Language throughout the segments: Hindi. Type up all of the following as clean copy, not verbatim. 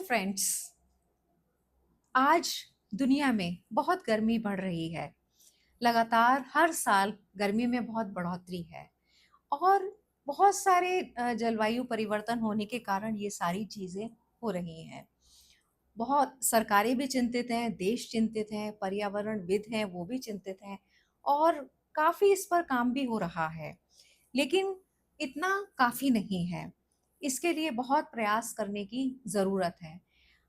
फ्रेंड्स, आज दुनिया में बहुत गर्मी बढ़ रही है। लगातार हर साल गर्मी में बहुत बढ़ोतरी है और बहुत सारे जलवायु परिवर्तन होने के कारण ये सारी चीज़ें हो रही हैं। बहुत सरकारें भी चिंतित हैं, देश चिंतित हैं, पर्यावरणविद हैं वो भी चिंतित हैं और काफ़ी इस पर काम भी हो रहा है। लेकिन इतना काफ़ी नहीं है। इसके लिए बहुत प्रयास करने की ज़रूरत है।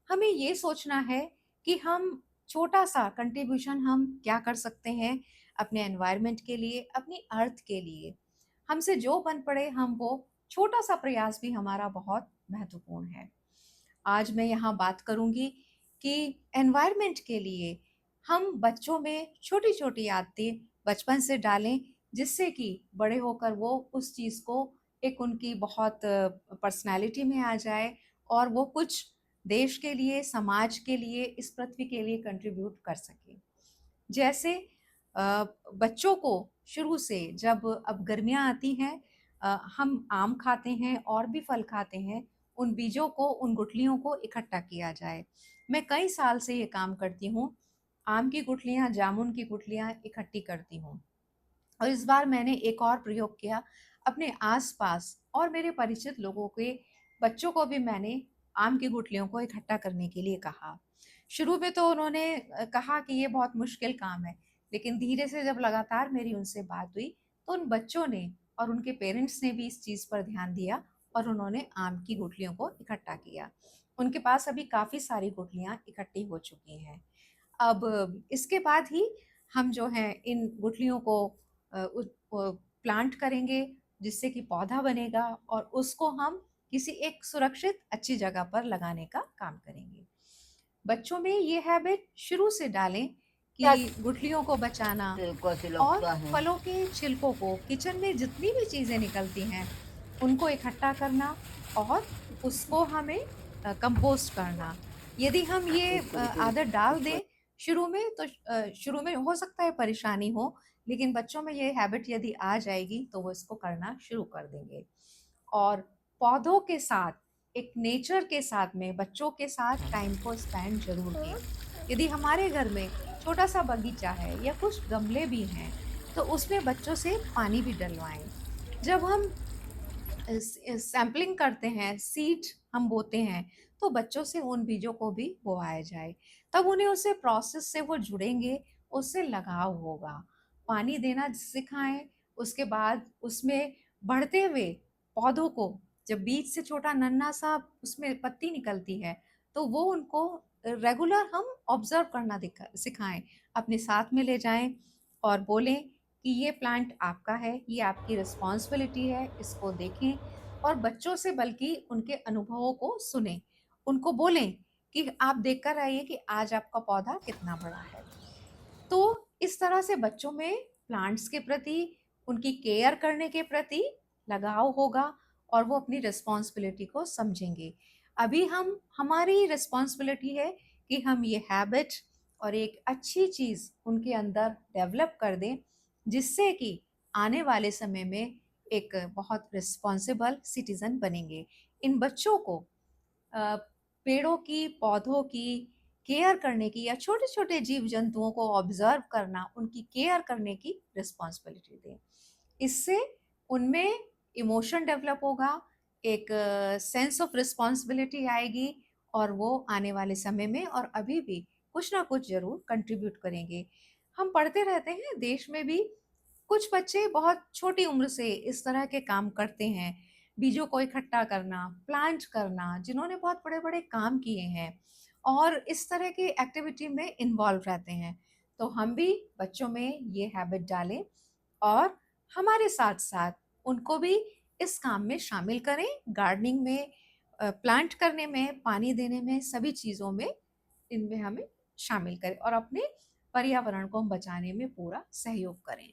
हमें ये सोचना है कि हम छोटा-सा कंट्रीब्यूशन हम क्या कर सकते हैं अपने एनवायरनमेंट के लिए, अपनी अर्थ के लिए। हमसे जो बन पड़े हम वो छोटा-सा प्रयास भी हमारा बहुत महत्वपूर्ण है। आज मैं यहाँ बात करूँगी कि एनवायरनमेंट के लिए हम बच्चों में छोटी-छोटी आदतें बचपन से डालें, जिससे कि बड़े होकर वो उस चीज़ को एक उनकी बहुत पर्सनैलिटी में आ जाए और वो कुछ देश के लिए, समाज के लिए, इस पृथ्वी के लिए कंट्रीब्यूट कर सकें। जैसे बच्चों को शुरू से जब अब गर्मियाँ आती हैं हम आम खाते हैं और भी फल खाते हैं, उन बीजों को, उन गुठलियों को इकट्ठा किया जाए। मैं कई साल से ये काम करती हूँ, आम की गुठलियाँ, जामुन की गुठलियाँ इकट्ठी करती हूँ। और इस बार मैंने एक और प्रयोग किया, अपने आस-पास और मेरे परिचित लोगों के बच्चों को भी मैंने आम की गुठलियों को इकट्ठा करने के लिए कहा। शुरू में तो उन्होंने कहा कि ये बहुत मुश्किल काम है, लेकिन धीरे से जब लगातार मेरी उनसे बात हुई, तो उन बच्चों ने और उनके पेरेंट्स ने भी इस चीज़ पर ध्यान दिया और उन्होंने आम की गुठलियों को इकट्ठा किया। उनके पास अभी काफ़ी सारी गुठलियाँ इकट्ठी हो चुकी हैं। अब इसके बाद ही हम जो है इन गुठलियों को प्लांट करेंगे, जिससे कि पौधा बनेगा और उसको हम किसी एक सुरक्षित अच्छी जगह पर लगाने का काम करेंगे। बच्चों में ये हैबिट शुरू से डालें क्या कि गुठलियों को बचाना कैसे और लगता है? फलों के छिलकों को, किचन में जितनी भी चीज़ें निकलती हैं, उनको इकट्ठा करना और उसको हमें कंपोस्ट करना। यदि हम ये आदत डाल दें शुरू में तो शुरू में हो सकता है परेशानी हो, लेकिन बच्चों में ये हैबिट यदि आ जाएगी तो वो इसको करना शुरू कर देंगे। और पौधों के साथ, एक नेचर के साथ में बच्चों के साथ टाइम को स्पेंड ज़रूर दें। यदि हमारे घर में छोटा-सा बगीचा है या कुछ गमले भी हैं, तो उसमें बच्चों से पानी भी डलवाएँ। जब हम सैंपलिंग करते हैं, सीड हम बोते हैं, तो बच्चों से उन बीजों को भी बोया जाए। तब उन्हें उससे प्रोसेस से वो जुड़ेंगे, उससे लगाव होगा। पानी देना सिखाएँ, उसके बाद उसमें बढ़ते हुए पौधों को जब बीज से छोटा नन्हा-सा उसमें पत्ती निकलती है, तो वो उनको रेगुलर हम ऑब्ज़र्व करना सिखाएँ। अपने साथ में ले जाएँ और बोलें कि ये प्लांट आपका है, ये आपकी रिस्पॉन्सिबिलिटी है, इसको देखें और बच्चों से बल्कि उनके अनुभवों को सुनें। उनको बोलें कि आप देखकर आइए कि आज आपका पौधा कितना बड़ा है। तो इस तरह से बच्चों में प्लांट्स के प्रति, उनकी केयर करने के प्रति लगाव होगा और वो अपनी रिस्पॉन्सिबिलिटी को समझेंगे। अभी हम हमारी रिस्पॉन्सिबिलिटी है कि हम ये हैबिट और एक अच्छी चीज़ उनके अंदर डेवलप कर दें, जिससे कि आने वाले समय में एक बहुत रिस्पॉन्सिबल सिटीज़न बनेंगे। इन बच्चों को अ, पेड़ों की, पौधों की केयर करने की या छोटे-छोटे जीव-जंतुओं को ऑब्ज़र्व करना, उनकी केयर करने की रिस्पॉन्सिबिलिटी दें। इससे उनमें इमोशन डेवलप होगा, एक सेंस ऑफ रिस्पॉन्सिबिलिटी आएगी और वो आने वाले समय में और अभी भी कुछ ना कुछ ज़रूर कंट्रीब्यूट करेंगे। हम पढ़ते रहते हैं देश में भी कुछ बच्चे बहुत छोटी उम्र से इस तरह के काम करते हैं, बीजों को इकट्ठा करना, प्लांट करना, जिन्होंने बहुत बड़े-बड़े काम किए हैं और इस तरह की एक्टिविटी में इन्वॉल्व रहते हैं। तो हम भी बच्चों में ये हैबिट डालें और हमारे साथ-साथ उनको भी इस काम में शामिल करें, गार्डनिंग में प्लांट करने में, पानी देने में, सभी चीज़ों में इनमें हमें शामिल करें और अपने पर्यावरण को हम बचाने में पूरा सहयोग करें।